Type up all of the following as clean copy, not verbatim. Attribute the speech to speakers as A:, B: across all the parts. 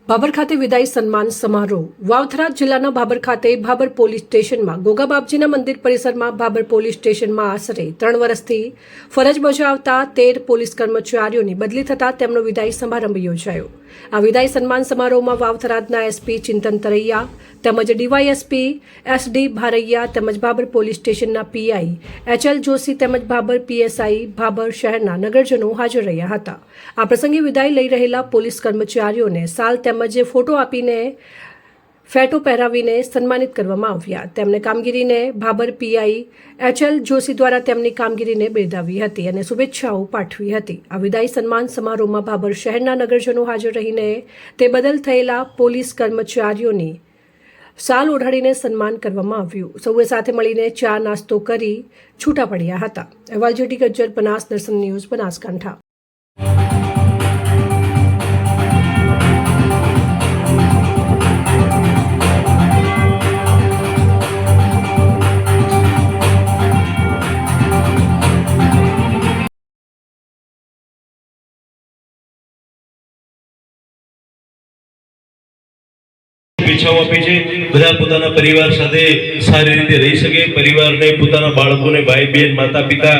A: ભાભર ખાતે વિદાય સન્માન સમારોહ. વાવથરા જિલ્લાના ભાભર ખાતે ભાભર પોલીસ સ્ટેશનમાં ગોગા બાપજીના મંદિર પરિસરમાં ભાભર પોલીસ સ્ટેશનમાં આશરે 3 વર્ષથી ફરજ બજાવતા 13 પોલીસ કર્મચારીઓની બદલી થતાં તેમનો વિદાય સમારંભ યોજાયો. આ વિદાય સન્માન સમારોહમાં વાવથરાના એસપી ચિંતન તરૈયા તેમજ ડીવાયએસપી એસડી ભારૈયા તેમજ ભાભર પોલીસ સ્ટેશનના પીઆઈ એચએલ જોશી તેમજ ભાભર પીએસઆઈ ભાભર શહેરના નગરજનો હાજર રહ્યા હતા. આ પ્રસંગે વિદાય લઈ રહેલા પોલીસ કર્મચારીઓને સાલ તેમજ ફોટો આપીને ફેટો પહેરાવીને સન્માનિત કરવામાં આવ્યા. તેમને કામગીરીને ભાભર પીઆઈ એચએલ જોશી દ્વારા તેમની કામગીરીને બિરદાવી હતી અને શુભેચ્છાઓ પાઠવી હતી. આ વિદાય સન્માન સમારોહમાં ભાભર શહેરના નગરજનો હાજર રહીને તે બદલ થયેલા પોલીસ કર્મચારીઓની સાલ ઓઢાડીને સન્માન કરવામાં આવ્યું. સૌએ સાથે મળીને ચા નાસ્તો કરી છૂટા પડ્યા હતા. અહેવાલ જેટી ગજ્જર, બનાસ દર્શન ન્યૂઝ, બનાસકાંઠા.
B: શુભેચ્છાઓ આપી છે. બધા પોતાના પરિવાર સાથે સારી રીતે રહી શકે, પરિવારને, પોતાના બાળકોને, ભાઈ બહેન, માતા પિતા,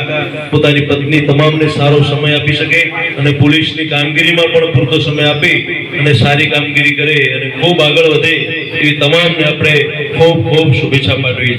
B: પોતાની પત્ની તમામને સારો સમય આપી શકે અને પોલીસની કામગીરીમાં પણ પૂરતો સમય આપી અને સારી કામગીરી કરે અને ખૂબ આગળ વધે એવી તમામને આપણે ખૂબ ખૂબ શુભેચ્છા પાઠવીએ છીએ.